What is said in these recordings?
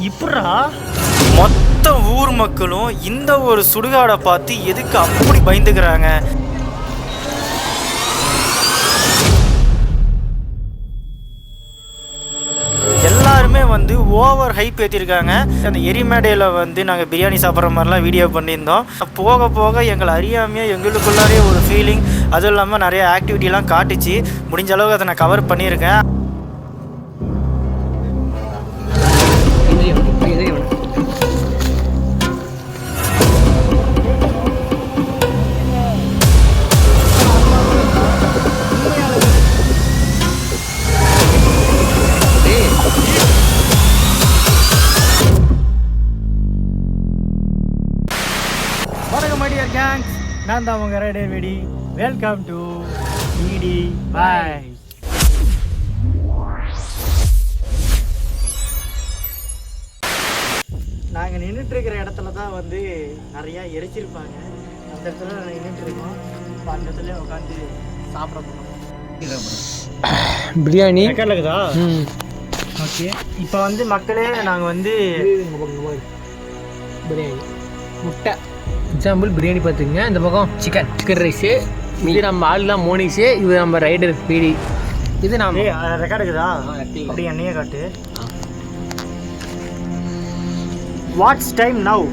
இப்படா மொத்த ஊர் மக்களும் இந்த ஒரு சுடுகாடை பார்த்து எதுக்கு அப்படி பயந்துக்கிறாங்க? எல்லாருமே வந்து ஓவர் ஹைப் ஏற்றிருக்காங்க. அந்த எரிமேடையில் வந்து நாங்கள் பிரியாணி சாப்பிட்ற மாதிரிலாம் வீடியோ பண்ணியிருந்தோம். போக போக எங்களை அறியாமையே எங்களுக்குள்ளாரே ஒரு ஃபீலிங், அதுவும் இல்லாமல் நிறைய ஆக்டிவிட்டிலாம் காட்டுச்சு. முடிஞ்ச அளவுக்கு அதை நான் கவர் பண்ணியிருக்கேன். நான் தான் உங்கள் ரைடர் வெடி. வெல்கம் டு வீடி பாய். நாங்கள் நின்றுட்டுருக்கிற இடத்துல தான் வந்து நிறையா எரிச்சிருப்பாங்க. அந்த இடத்துல நாங்கள் நின்றுட்டுருக்கோம். இப்போ அந்த இடத்துல உட்காந்து சாப்பிட போகிறோம். பிரியாணி இருக்குதா? ஓகே. இப்போ வந்து மக்களே நாங்கள் வந்து பிரியாணி முட்டை எக்ஸாம்பிள் பிரியாணி பார்த்துக்குங்க. இந்த பக்கம் சிக்கன் ரைஸு, இது நம்ம ஆள்லாம் மோனிஸு, இது நம்ம ரைடர் பீடி. இது நான் ரெக்கார்டு இருக்குதா? அப்படி என்னையே காட்டு. Watts time now?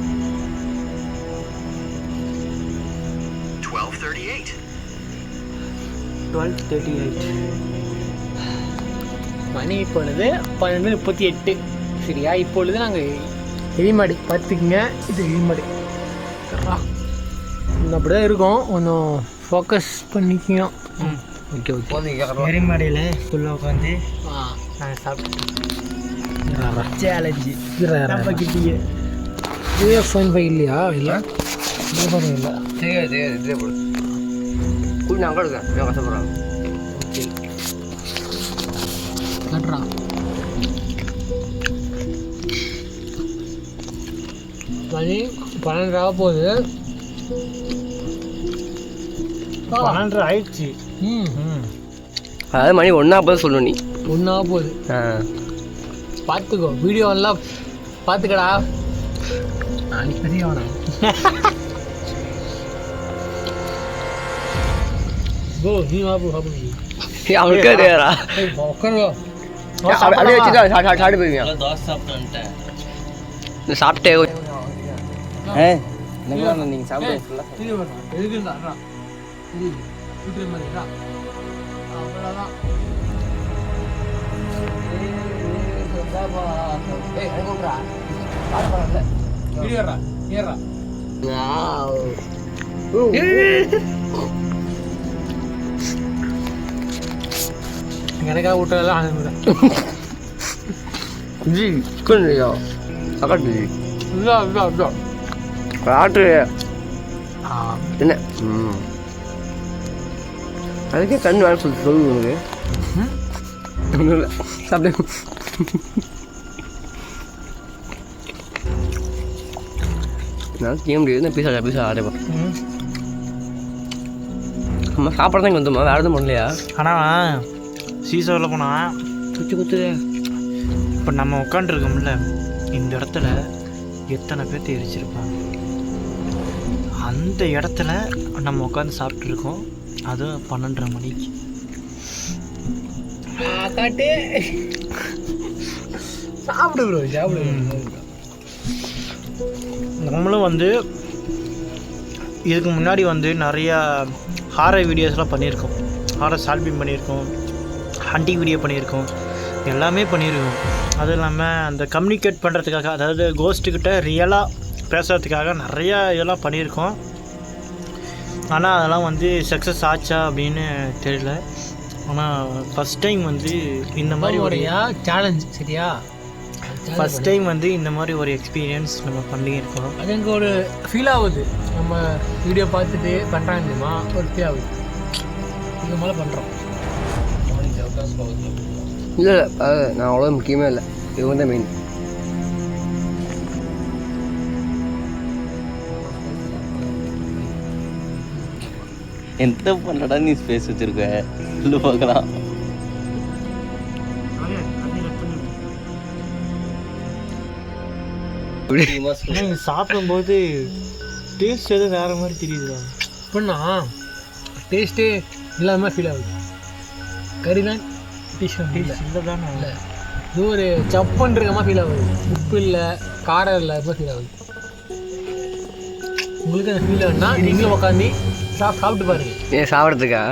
12:38. மணி இப்பொழுது 12:38. சரியா? இப்பொழுது நாங்கள் எரிமாடி பார்த்துக்குங்க. இது எரிமாடி அப்படிதான் இருக்கும். கொஞ்சம் ஃபோக்கஸ் பண்ணிக்கோம். Okay okay. எரிமாடியில் ஃபுல்லாக உட்காந்து நாங்கள் சாப்பிட்டோம். சேலஞ்சு நம்ம கிட்டியே இதே ஃபோன் ஃபை இல்லையா? இல்லை இல்லை தெரியாது இதே போடு கூழ் நான் கொடுக்கேன். நான் கஷ்டப்படுறேன். ஓகே கட்டுறா. மணி 12 போகுது. 12 ஆயிடுச்சு. அதாவது மணி 1:40 சொல்லணும். நீ 1 போகுது. பார்த்துக்கோ, வீடியோ எல்லாம் பார்த்துக்கடா. நாளைக்கு பெரிய வேணாம். போ நீ வாபு வாபு அவனுக்கு தெரியாதா? உட்காருவா. அப்படியே வச்சுட்டு சாப்பிட்டு போயிருவியா? தோசை சாப்பிட்டு வந்துட்டேன். சாப்பிட்டே நீங்கள் சாப்பிட்டு எதுக்குண்டா வீட்டு மாதிரிடா அவ்வளோதான். எனக்காக விட்டதெல்லாம் அனுப்புறேன். காட்டு என்ன அதுக்கே கண் வேலை சொல்லு உனக்கு. ஒன்றும் இல்லை சாப்பிட்டு நான் செய்ய முடியாது. பீஸா ஆடுப்பா. அம்மா சாப்பிட தான் வந்துமா, வேறு எதுவும் பண்ணலையா? ஆனால் சீசோவில் போனால் குத்து இப்போ நம்ம உட்காண்ட்ருக்கோம்ல, இந்த இடத்துல எத்தனை பேர்த்து எரிச்சிருப்பாங்க. அந்த இடத்துல நம்ம உட்காந்து சாப்பிட்ருக்கோம். அதுவும் 12:30 மணிக்கு. காட்டு சாப்பிடு ப்ரோ சாப்பிடு. நம்மளும் வந்து இதுக்கு முன்னாடி வந்து நிறையா ஹாரர் வீடியோஸ்லாம் பண்ணியிருக்கோம். ஹாரர் சால்பிங் பண்ணியிருக்கோம், ஹண்டிங் வீடியோ பண்ணியிருக்கோம், எல்லாமே பண்ணியிருக்கோம். அதுவும் இல்லாமல் அந்த கம்யூனிகேட் பண்ணுறதுக்காக, அதாவது கோஸ்ட்டுக்கிட்ட ரியலாக பேசுகிறதுக்காக நிறையா இதெல்லாம் பண்ணியிருக்கோம். ஆனால் அதெல்லாம் வந்து சக்ஸஸ் ஆச்சா அப்படின்னு தெரியல. ஆனால் ஃபஸ்ட் டைம் வந்து இந்த மாதிரி ஒரு சேலஞ்ச். சரியா? ஃபஸ்ட் டைம் வந்து இந்த மாதிரி ஒரு எக்ஸ்பீரியன்ஸ் நம்ம பண்ணியிருக்கோம். அது எனக்கு ஒரு ஃபீல் ஆகுது. நம்ம வீடியோ பார்த்துட்டு பண்ணுறாங்க தெரியுமா, ஒரு ஃபீல் ஆகுது. இது மேலே பண்ணுறோம். இல்லை அது நான் அவ்வளோ முக்கியமே இல்லை. இவங்க தான் மெயின். எந்த பண்ணடா நீ ஸ்பேஸ் வச்சிருக்க சொல்லு பார்க்கலாம். ஆனால் இது சாப்பிடும்போது டேஸ்ட் எதுவும் வேறு மாதிரி தெரியுதுடா. இப்படின்னா டேஸ்ட்டே இல்லாத ஃபீல் ஆகுது. கறிலாம் டேஸ்ட் இல்லை தானே இல்லை, இது ஒரு சப்புன்றிருக்கமாக ஃபீல் ஆகுது. உப்பு இல்லை, காரம் இல்லை, மாதிரி ஃபீல் ஆகுது. உங்களுக்கு அந்த ஃபீல் ஆகுதுன்னா நீங்களும் உட்காந்து சாப்பிட்டு பாருங்க. ஏன் சாப்பிட்றதுக்கா?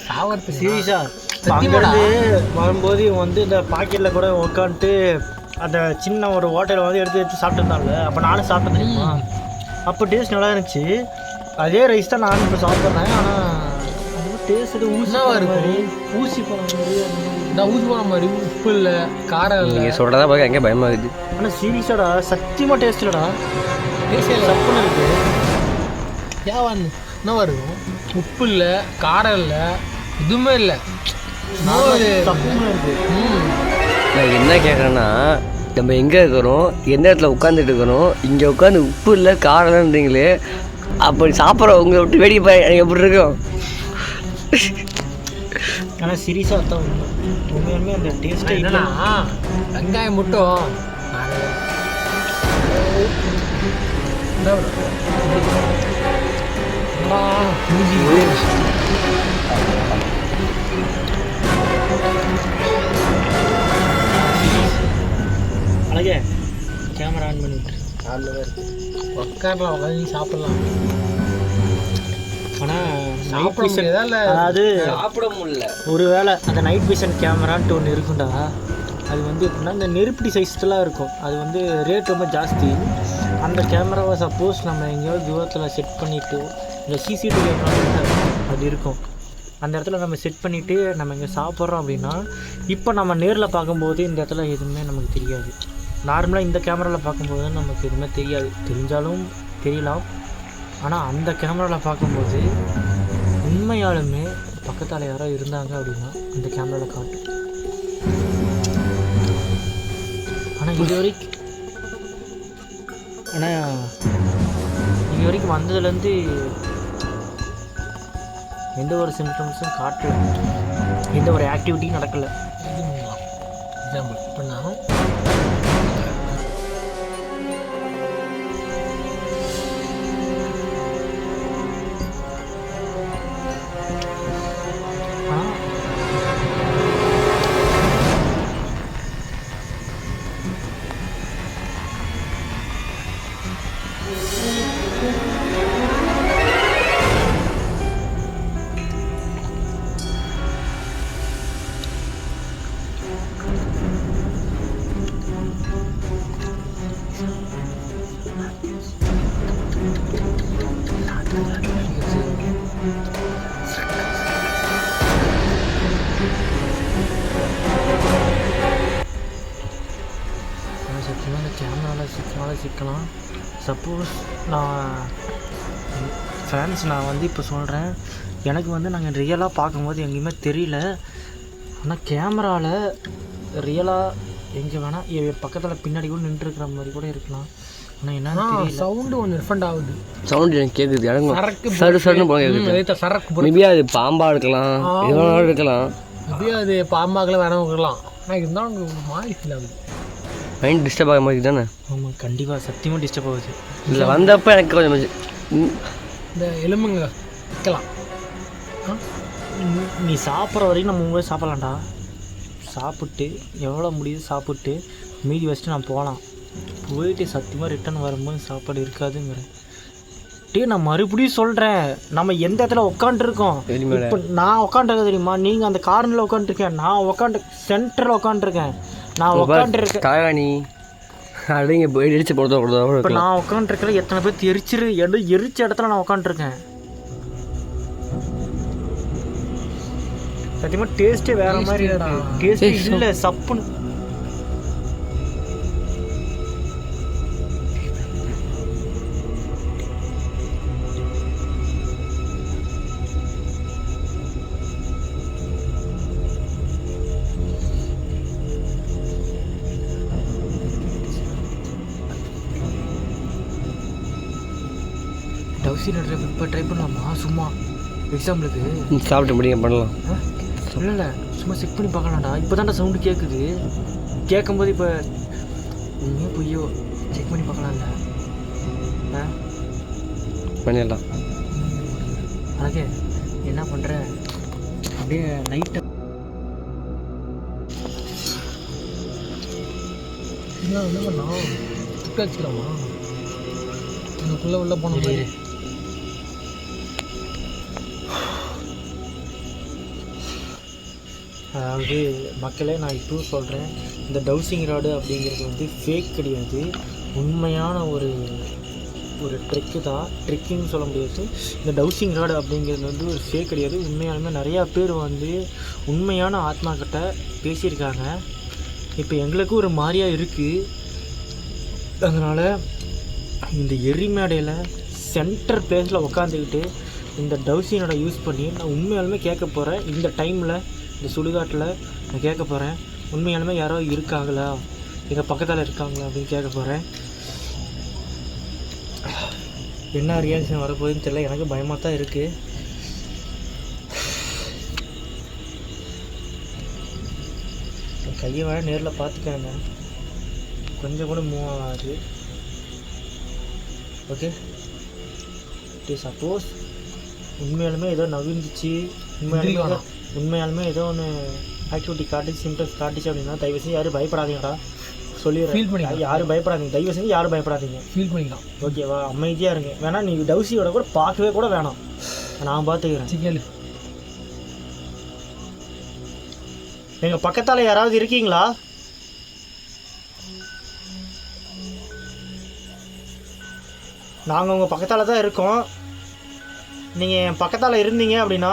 சாப்பிட்றது சீரியஸாக அங்கேருந்து வரும்போது இவன் வந்து இந்த பாக்கெட்டில் கூட உட்காந்துட்டு அந்த சின்ன ஒரு ஹோட்டலில் வந்து எடுத்து சாப்பிட்டுருந்தாங்க. அப்போ நானும் சாப்பிட்டேன் தெரியுமா. அப்போ டேஸ்ட் நல்லா இருந்துச்சு. அதே ரைஸ் தான் நானும் இப்போ சாப்பிட்றேன். ஆனால் அது டேஸ்ட் ஊசியாக இருக்கும். ஊசி போன மாதிரி நான் ஊசி போன மாதிரி உப்பு இல்லை, காரம் இல்லை. நீங்கள் சொல்கிறதா பார்க்க எங்கே பயமாக இருக்குது. ஆனால் சீரியஸாடா சத்தியமாக டேஸ்ட் இல்லைடா. டேஸ்ட் இல்லை, சப்புன்னு இருக்குது. ஏன் என்னவா இருக்கும்? உப்பு இல்லை, காரம் இல்லை, எதுவுமே இல்லை. சப்புன்னு இருக்குது. நான் என்ன கேட்குறேன்னா, நம்ம எங்கே இருக்கிறோம், எந்த இடத்துல உட்காந்துட்டு இருக்கிறோம், இங்கே உட்காந்து உப்பு இல்லை காரம்ன்றீங்களே, அப்படி சாப்பிட்றோம் உங்களை விட்டு வேடிக்கை பாரு, எனக்கு எப்படி இருக்கும்? ஆனால் சீரியஸாக தான் உண்மையுமே அந்த டேஸ்ட்டே என்னன்னா வெங்காயம் மட்டும் அழகே கேமரா ஆன் பண்ணி விட்டுரு. உட்காரலாம், உட்காந்து சாப்பிடலாம். ஆனால் சாப்பிட முடியாதா இல்லை? அதாவது சாப்பிட முடியல. ஒருவேளை அந்த நைட் விஷன் கேமரான்ட்டு ஒன்று இருக்குண்டா. அது வந்து எப்படின்னா இந்த நெருப்படி சைஸ்லாம் இருக்கும். அது வந்து ரேட் ரொம்ப ஜாஸ்தி. அந்த கேமராவை சப்போஸ் நம்ம எங்கேயாவது தூரத்தில் செட் பண்ணிவிட்டு இந்த சிசிடிவி கேமரா அது இருக்கும், அந்த இடத்துல நம்ம செட் பண்ணிவிட்டு நம்ம இங்கே சாப்பிட்றோம் அப்படின்னா, இப்போ நம்ம நேரில் பார்க்கும்போது இந்த இடத்துல எதுவுமே நமக்கு தெரியாது. நார்மலாக இந்த கேமராவில் பார்க்கும்போது நமக்கு எதுவுமே தெரியாது. தெரிஞ்சாலும் தெரியலாம். ஆனால் அந்த கேமராவில் பார்க்கும்போது உண்மையாலுமே பக்கத்தால் யாரோ இருந்தாங்க அப்படின்னா அந்த கேமராவில் காட்டும். ஆனால் இது வரைக்கும் வந்ததுலேருந்து எந்த ஒரு சிம்டம்ஸும் காட்டல, எந்த ஒரு ஆக்டிவிட்டியும் நடக்கலை. எக்ஸாம்பிள் இப்போனா சத்தியமாக இந்த கேமராவில் சிக்கலாம். சப்போஸ் நான் வந்து இப்போ சொல்கிறேன், எனக்கு வந்து நாங்கள் ரியலாக பார்க்கும்போது எங்கேயுமே தெரியல. ஆனால் கேமராவில் ரியலாக எங்கே வேணால் பக்கத்தில் பின்னாடி கூட நின்றுருக்கிற மாதிரி கூட இருக்கலாம். ஆனால் என்னன்னு தெரியல, சவுண்டு ஒன்று டிஃப்ரெண்ட் ஆகுது. சவுண்டு எனக்கு கேட்குது. சரக்கு சரு சருன்னு போல கேட்குது. சரக்கு மேபி அது பாம்பாக இருக்கலாம், எவ்வளோ இருக்கலாம். மேபி அது பாம்பாகலாம் வேணாம் இருக்கலாம். ஆனால் இருந்தாலும் ஒரு மாதிரி ஃபீல் ஆகுது. மைண்ட் டிஸ்டர்ப் ஆகிற மாதிரி தானே? ஆமாம், கண்டிப்பாக சத்தியமாக டிஸ்டர்ப் ஆகுது. இல்லை வந்தப்போ எனக்கு கொஞ்சம் இந்த எலும்புங்க வைக்கலாம். நீ சாப்பிட்ற வரைக்கும் நம்ம உங்களே சாப்பிட்லாம்டா. சாப்பிட்டு எவ்வளோ முடியுது சாப்பிட்டு மீதி வச்சுட்டு நான் போகலாம். போயிட்டு சத்தியமாக ரிட்டன் வரும்போது சாப்பாடு இருக்காதுங்கிறேன். நான் மறுபடியும் சொல்கிறேன், நம்ம எந்த இடத்துல உட்காந்துருக்கோம். இப்போ நான் உட்காந்துருக்கேன் தெரியுமா, நீங்கள் அந்த கார்னரில் உட்காந்துருக்கேன், நான் உட்காந்து சென்டரில் உட்காந்துருக்கேன். நான் உட்காந்துருக்கேன் காரணி அப்படிங்க போய் எரிச்சு போடுறதோ. இப்போ நான் உட்காந்துருக்கேன், எத்தனை பேர் எரிச்ச இடத்துல நான் உட்காந்துருக்கேன். சத்தியமாக டேஸ்ட்டே வேறு மாதிரி டேஸ்ட் இல்லை. சப்புன்னு டவுசியில் இப்போ ட்ரை பண்ணலாமா? சும்மா எக்ஸாம்பிளுக்கு சாப்பிட்டு முடியும் பண்ணலாம். இல்லை சும்மா செக் பண்ணி பார்க்கலாம்டா. இப்போ தான்டா சவுண்டு கேட்குது. கேட்கும்போது இப்போ உண்மையோ பொய்யோ செக் பண்ணி பார்க்கலாம்ல? ஆ பண்ணிடலாம். அழகே என்ன பண்ணுற? அப்படியே நைட்டை என்ன பண்ணோம்? துக்க வச்சுக்கலாமா? இதுக்குள்ளே உள்ளே போன மாதிரி. அதாவது மக்களே, நான் இப்பவும் சொல்கிறேன், இந்த டவுசிங் ராடு அப்படிங்கிறது வந்து ஃபேக் கிடையாது, உண்மையான ஒரு ட்ரிக்கு தான். ட்ரிக்குன்னு சொல்ல முடியாது. இந்த டவுசிங் ராடு அப்படிங்கிறது வந்து ஒரு ஃபேக் கிடையாது. உண்மையாலுமே நிறையா பேர் வந்து உண்மையான ஆத்மாக்கிட்ட பேசியிருக்காங்க. இப்போ எங்களுக்கும் ஒரு மாதிரியாக இருக்குது. அதனால் இந்த எரிமேடையில் சென்டர் பிளேஸில் உக்காந்துக்கிட்டு இந்த டவுசினோட யூஸ் பண்ணி நான் உண்மையாலுமே கேட்க போகிறேன். இந்த டைமில் இந்த சுடுகாட்டில் நான் கேட்க போகிறேன், உண்மையாலுமே யாரோ இருக்காங்களா, எங்கள் பக்கத்தில் இருக்காங்களா அப்படின்னு கேட்க போகிறேன். என்ன ரியாக்ஷன் வரப்போகுதுன்னு தெரியல, எனக்கு பயமாக தான் இருக்குது. கையை வேணால் நேரில் பார்த்துக்காங்க, கொஞ்சம் கூட மூவ் ஆகாது. ஓகே, சப்போஸ் உண்மையாலுமே ஏதோ நவிந்துச்சு, உண்மையாலுமே ஏதோ ஒன்று ஆக்டிவிட்டி காட்டுச்சு, சிம்டம்ஸ் காட்டுச்சு அப்படின்னா தயவு செஞ்சு யாரும் பயப்படாதீங்கடா, சொல்லிடுறேன். யாரும் பயப்படாதீங்க, தயவு செஞ்சு யாரும் பயப்படாதீங்க. ஃபீல் பண்ணிக்கலாம், ஓகேவா? அமைதியாக இருங்க. வேணா நீ டவுசியோட கூட பார்க்கவே கூட வேணாம், நான் பார்த்துக்கிறேன். சிக்கல் எங்கள் பக்கத்தால் யாராவது இருக்கீங்களா? நாங்கள் உங்கள் பக்கத்தால் தான் இருக்கோம். நீங்கள் என் பக்கத்தால் இருந்தீங்க அப்படின்னா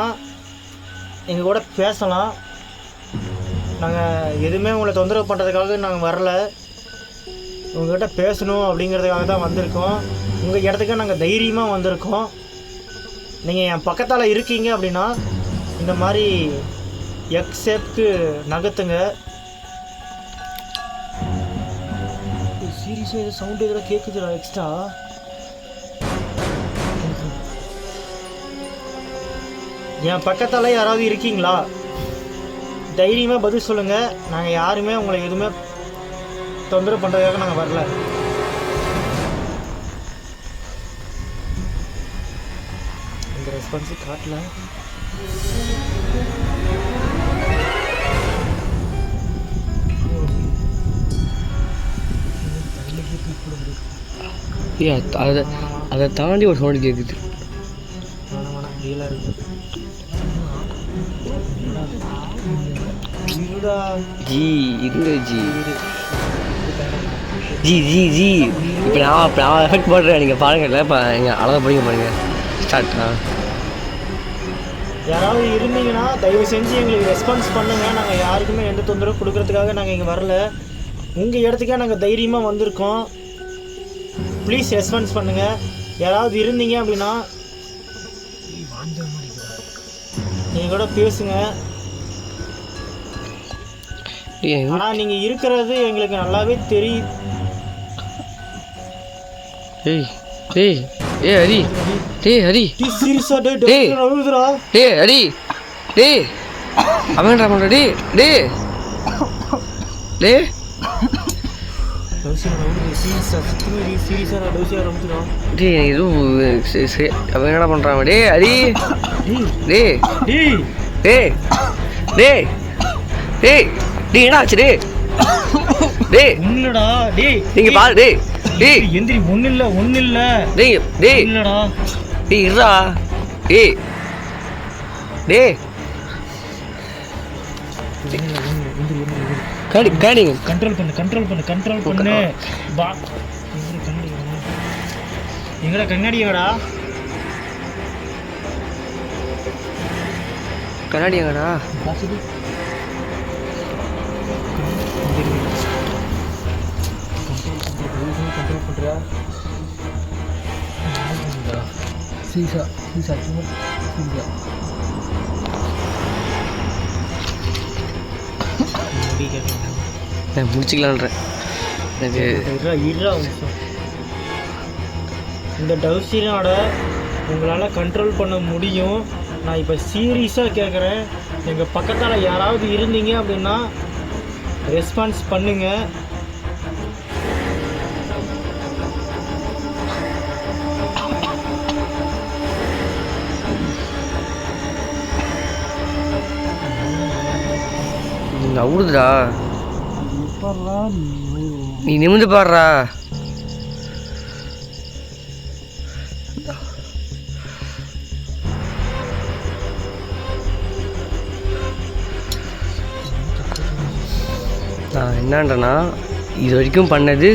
எங்கள் கூட பேசலாம். நாங்கள் எதுவுமே உங்களை தொந்தரவு பண்ணுறதுக்காக நாங்கள் வரல, உங்கள்கிட்ட பேசணும் அப்படிங்கிறதுக்காக தான் வந்திருக்கோம். உங்கள் இடத்துக்கு நாங்கள் தைரியமாக வந்திருக்கோம். நீங்கள் என் பக்கத்தால் இருக்கீங்க அப்படின்னா இந்த மாதிரி எக்ஸெப்ட்க்கு நகர்த்துங்க. சீரியஸாக இது சவுண்டு இதெல்லாம் கேட்குதுடா எக்ஸ்ட்ரா. என் பக்கத்தால் யாராவது இருக்கீங்களா? தைரியமாக பதில் சொல்லுங்கள். நாங்கள் யாருமே உங்களை எதுவுமே தொந்தரவு பண்ணுறதுக்காக நாங்கள் வரல. இந்த ரெஸ்பான்ஸு காட்டல. அதை தாண்டி ஒரு சவுண்டு கேட்குது. வேணாம் ரியலாக இருக்குது. ஜி இருங்க ஜி ஜி ஜி ஜி இப்போ நான் எஃபெக்ட் போடுறேன், நீங்கள் பாருங்கள்ல. இப்போ எங்கள் அளவை படிக்க பாருங்க. ஸ்டார்ட். யாராவது இருந்தீங்கன்னா தயவு செஞ்சு எங்களுக்கு ரெஸ்பான்ஸ் பண்ணுங்கள். நாங்கள் யாருக்குமே எந்த தொந்தரவு கொடுக்கறதுக்காக நாங்கள் இங்கே வரல, உங்கள் இடத்துக்கே நாங்கள் தைரியமாக வந்திருக்கோம். ப்ளீஸ் ரெஸ்பான்ஸ் பண்ணுங்கள். யாராவது இருந்தீங்க அப்படின்னா நீங்கள் கூட பேசுங்க. ஆனால் நீங்கள் இருக்கிறது எங்களுக்கு நல்லாவே தெரியும். ஏய் ஏய் ஏ ஹரி, டேய் ஹரி, சீரியஸா டேய் டேய் ஹரி, டேய் அவன்டா பண்ணுற, டேய் டேய் டேய் டேய் எதுவும் அவன் என்னடா பண்ணுறான்? டே ஹரி, டே டேய் டேய் டேய் டேய் என்ன ஆச்சு? டே டேய் ஒன்னுடா, டேய் நீங்க பாரு, டேய் டேய் எந்திரி. ஒன்னும் இல்ல டேய் டேய் இல்லடா, டேய் இருடா, டேய் டேய் காடிங்க கண்ட்ரோல் பண்ணு. பா எங்கடா கண்ணாடியாடா? கண்ணாடியாடா? கண்ட்ரோல் பண்ணுறா. சீசா நான் முடிச்சுக்கலான்றேன். எனக்கு இந்த டவுசினோட உங்களால் கண்ட்ரோல் பண்ண முடியும். நான் இப்போ சீரியஸாக கேட்குறேன், எங்கள் பக்கத்தால் யாராவது இருந்தீங்க அப்படின்னா ரெஸ்பான்ஸ் பண்ணுங்கள். நவுடுதுடா. நீ நிமிந்து பாடுறா. நான் என்னன்றேன்னா இது வரைக்கும் பண்ணது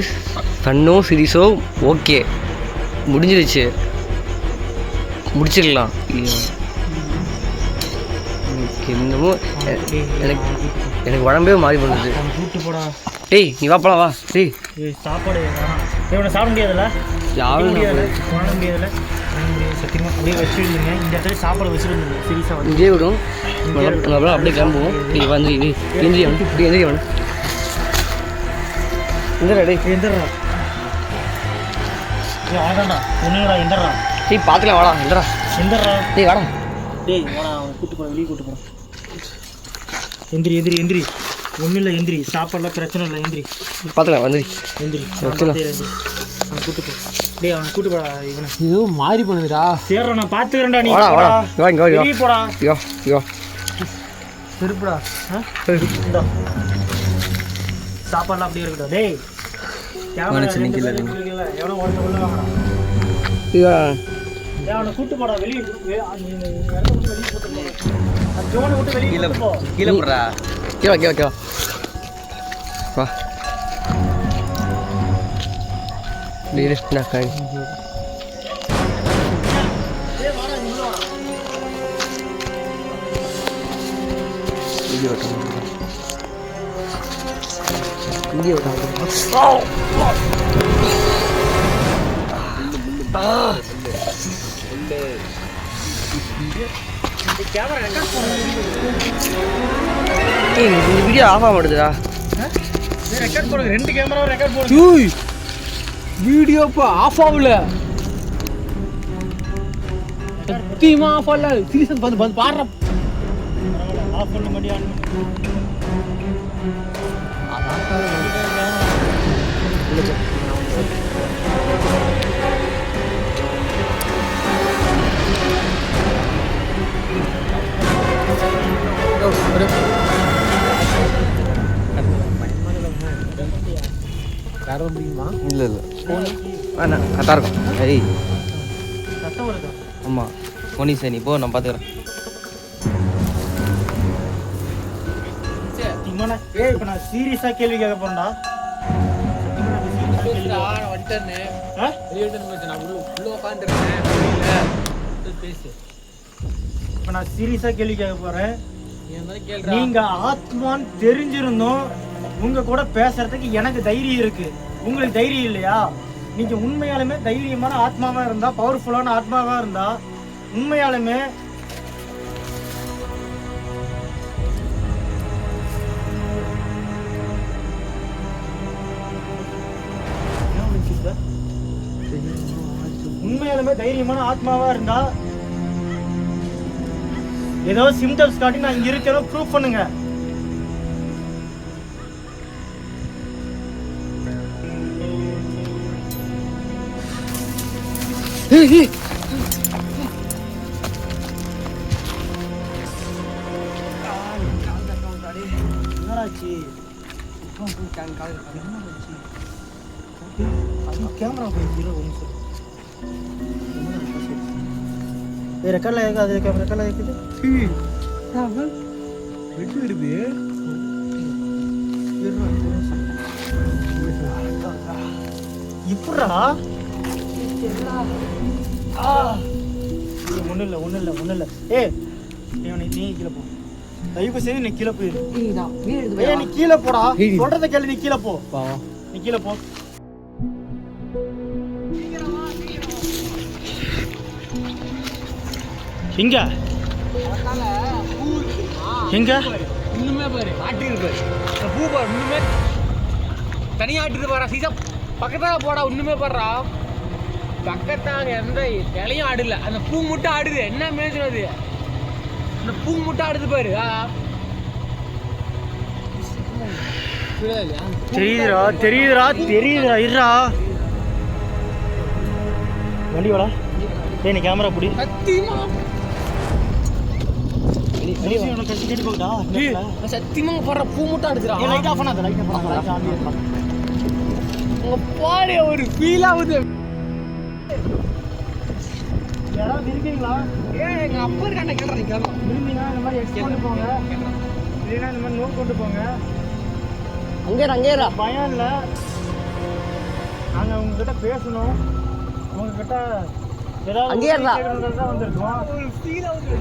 ஃபன்னோ சீரிஸோ ஓகே, முடிஞ்சிருச்சு, முடிச்சிடலாம். என்னமோ எனக்கு எனக்கு உடம்பே மாறி பண்ணுது. கூட்டு போடா. டேய் நீ வாப்பலாம் வா. டேய் சாப்பாடு இவனை சாப்பிட முடியாதுல்ல, யாரும் பண்ண முடியாதுல்ல, சத்தியமாக அப்படியே வச்சுருந்துங்க. இந்த இடத்துல சாப்பாடு வச்சுருந்துங்க சீரியஸாக வந்து இதே விடும். அப்புறம் அப்படியே கிளம்புவோம். நீ வந்து எந்திரி அவனு, இப்படி எந்திரி அவனு. எந்திரா டேய், எந்திரா. ஆடாண்டா ஒன்றுடா, எந்திரா. டேய் பார்த்துக்கலாம் வாடா. எந்திரா எந்திரா. டேய் வாடா. டேய் வாடா, அவனை கூட்டு போட, வெளியே கூட்டு போகிறான். எந்திரி எந்திரி எந்திரி. ஒன்றும் இல்லை, எந்திரி. சாப்பாடுலாம் பிரச்சனை இல்லை, எந்திரி. பார்த்துக்கலாம் வந்து எந்திரி. அவனை கூட்டு போ. டேய் அவனை கூட்டு போடா. இவனை இது மாறி பண்ணுதுடா. சேர்றா, நான் பார்த்துக்கிறேன்டா. நீ வாடா வாடா. இங்கே வா வெளியே போடா. ஐயோ ஐயோ திருப்புடா. இந்தா சாப்பாடுலாம் அப்படியே இருக்கட்டும். டேய் எவ்வளோ ஒருத்தவங்க வாங்கடா. ஐயோ அவனை கூட்டு போடா வெளியே. ஜோனை விட்டு வெளியே கூட்டு போ. கீழே போடுறா. கேவா கேவா கேவா வா. டேய் நான் காய் வீடியோ இந்த வீடியோ ஆஃப் ஆக மாட்டேதுடா. ரெக்கார்ட் போடுங்க. 2 கேமரா ரெக்கார்ட் போடுங்க. வீடியோ இப்போ ஆஃப் ஆகல, சத்தியமா ஆஃப் ஆகல. சீரியஸ் வந்து வந்து பாடுற ஆஃப் பண்ண மாட்டியா? தர முடியுமா? இல்லை இல்லை அண்ணா கரெக்டாக இருக்கும். ஏய் சத்தம் வருதா? ஆமாம் போனி சார், நீ போ, நான் பார்த்துக்கிறேன். ஏய் இப்போ நான் சீரியஸாக கேள்வி கேட்க போறேன்டா. இப்போ நான் சீரியஸாக கேள்வி கேட்க போறேன். நீங்க ஆத்மான்னு தெரிஞ்சிருந்தோம் உங்க கூட பேசுறதுக்கு எனக்கு தைரியம் இருக்கு, உங்களுக்கு தைரியம் இல்லையா? நீங்க உண்மையாலுமே தைரியமான ஆத்மாவா இருந்தா, பவர்ஃபுல்லான ஆத்மாவா இருந்தா, உண்மையாலுமே உண்மையாலுமே தைரியமான ஆத்மாவா இருந்தா ஏதோ சிம்டம்ஸ் காட்டி நான் இங்க இருக்கேன்னு ப்ரூவ் பண்ணுங்க. என்னடாச்சு? கேமரா போய் ரெக்கார்ட்ல அது ரெக்கார்ட்ல இருக்குது. இப்படா ஒன்றும் இல்லை. ஏய் நீ கீழே போ, தயவு செய்து நீ கீழே போயிரு. நீ கீழே போடா, சொல்றத கேள்வி. நீ கீழே போ, நீ கீழே போ. எங்க எங்க இன்னுமே பாரு ஆட்டிரு பாரு, பூ பாரு இன்னுமே தனியாக ஆட்டுது பாரு. சீசா பக்கத்தாக போடா, இன்னுமே பாடுறா பக்கத்தாங்க எந்த இலையும் ஆடல, அந்த பூ மட்டும் ஆடுது. என்ன மேய்ச்சல் அது, அந்த பூ மட்டும் ஆடுது பாரு. தெரியுதுடா இருடா. வண்டி வாடா. ஏய் நீ கேமரா பிடி. சத்தியமா சத்தியமா போடுற பூ மட்டும் அடிச்சிடும். லைட் ஆஃப் பண்ணாத, லைட் ஆஃப் பண்ணாத. உங்க பாரு ஒரு ஃபீல் ஆகுது. யாராவது இருக்கீங்களா? எங்க அப்பா இருக்காண்ட கேட்கறேன். இருந்தீங்கன்னா இந்த மாதிரி எக்ஸ் கொண்டு போங்க, இல்லைன்னா இந்த மாதிரி நோட் கொண்டு போங்க. அங்கேரா பயம் இல்லை, நாங்கள் உங்ககிட்ட பேசணும், உங்ககிட்ட ஏதாவது தான் வந்திருக்கோம். ஒரு ஃபீல் ஆகுது.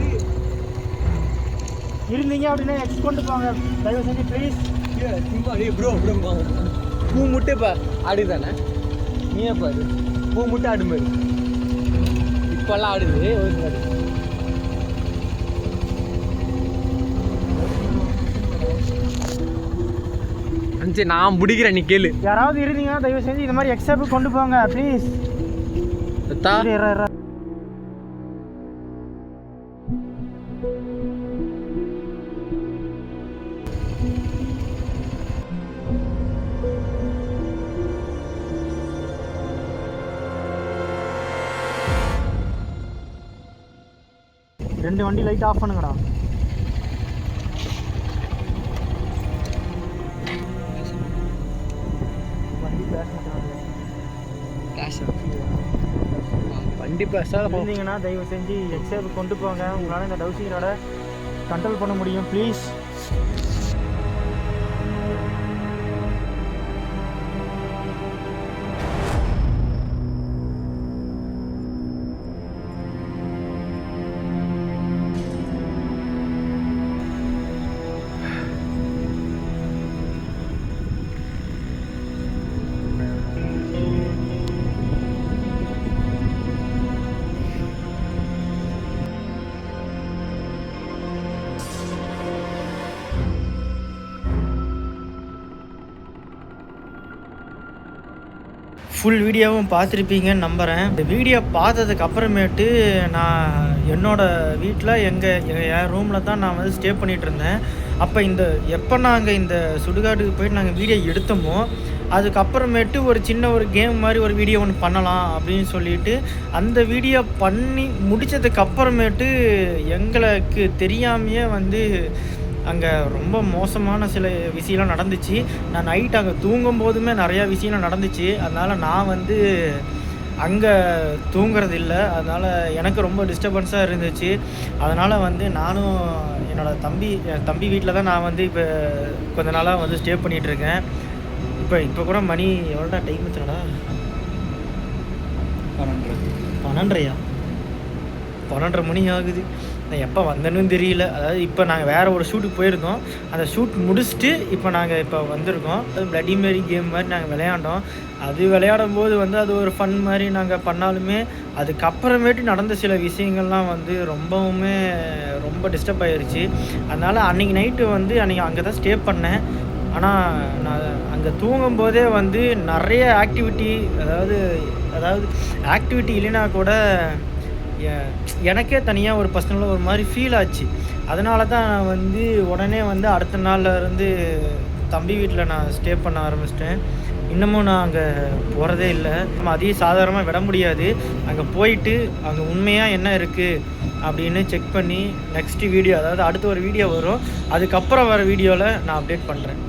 இருந்தீங்க அப்படின்னா எக்ஸ் கொண்டு போங்க தயவு செஞ்சு ப்ளீஸ். சும்மா ப்ரோ பூ முட்டை இப்போ ஆடுதானே? நீயே பாரு, பூ முட்டை ஆடுமாரு இப்பெல்லாம் ஆடுது. சரி நான் பிடிக்கிறேன், நீ கேளு. யாராவது இருந்தீங்கன்னா தயவு செஞ்சு இந்த மாதிரி எக்ஸாப்பு கொண்டு போங்க ப்ளீஸ். ரெண்டு வண்டி லைட் ஆஃப் பண்ணுங்கடா. வண்டி பேசாத இருந்தீங்கன்னா தயவு செஞ்சு எக்ஸாப்பு கொண்டு போங்க. உங்களால் இந்த டவுசிங்கரோட கண்ட்ரோல் பண்ண முடியும் ப்ளீஸ். ஃபுல் வீடியோவும் பார்த்துருப்பீங்கன்னு நம்புகிறேன். இந்த வீடியோ பார்த்ததுக்கு அப்புறமேட்டு நான் என்னோடய வீட்டில் என் ரூமில் தான் நான் வந்து ஸ்டே பண்ணிகிட்டு இருந்தேன். அப்போ எப்போ நாங்கள் இந்த சுடுகாட்டுக்கு போயிட்டு நாங்கள் வீடியோ எடுத்தோமோ அதுக்கப்புறமேட்டு ஒரு சின்ன ஒரு கேம் மாதிரி ஒரு வீடியோ ஒன்று பண்ணலாம் அப்படின்னு சொல்லிட்டு அந்த வீடியோ பண்ணி முடித்ததுக்கப்புறமேட்டு எங்களுக்கு தெரியாமையே வந்து அங்கே ரொம்ப மோசமான சில விஷயம்லாம் நடந்துச்சு. நான் நைட் அங்கே தூங்கும் போதுமே நிறையா விஷயம்லாம் நடந்துச்சு. அதனால் நான் வந்து அங்கே தூங்குறது இல்லை. அதனால் எனக்கு ரொம்ப டிஸ்டர்பன்ஸாக இருந்துச்சு. அதனால் வந்து நானும் என் தம்பி வீட்டில் தான் நான் வந்து இப்போ கொஞ்ச நாளாக வந்து ஸ்டே பண்ணிகிட்ருக்கேன். இப்போ கூட மணி எவ்வளோடா டைம் வச்சுடா? 12:30 மணி ஆகுது. நான் எப்போ வந்தேன்னு தெரியல. அதாவது இப்போ நாங்கள் வேறு ஒரு ஷூட்டுக்கு போயிருந்தோம். அந்த ஷூட் முடிச்சுட்டு இப்போ வந்திருக்கோம். அது பிளட்டி மேரி கேம் மாதிரி நாங்கள் விளையாண்டோம். அது விளையாடும் போது வந்து அது ஒரு ஃபன் மாதிரி நாங்கள் பண்ணாலுமே அதுக்கப்புறமேட்டு நடந்த சில விஷயங்கள்லாம் வந்து ரொம்ப டிஸ்டர்ப் ஆகிருச்சு. அதனால் அன்றைக்கி நைட்டு வந்து அங்கே தான் ஸ்டே பண்ணேன். ஆனால் நான் அங்கே தூங்கும்போதே வந்து நிறைய ஆக்டிவிட்டி அதாவது ஆக்டிவிட்டி இல்லைன்னா கூட எனக்கே தனியாக ஒரு பர்சனலாக ஒரு மாதிரி ஃபீல் ஆச்சு. அதனால தான் நான் வந்து உடனே வந்து அடுத்த நாளில் இருந்து தம்பி வீட்டில் நான் ஸ்டே பண்ண ஆரம்பிச்சிட்டேன். இன்னமும் நான் அங்கே போகிறதே இல்லை. நம்ம அதையும் சாதாரணமாக விட முடியாது. அங்கே போயிட்டு அங்கே உண்மையாக என்ன இருக்குது அப்படின்னு செக் பண்ணி நெக்ஸ்ட்டு வீடியோ, அதாவது அடுத்த ஒரு வீடியோ வரும், அதுக்கப்புறம் வர வீடியோவில் நான் அப்டேட் பண்ணுறேன்.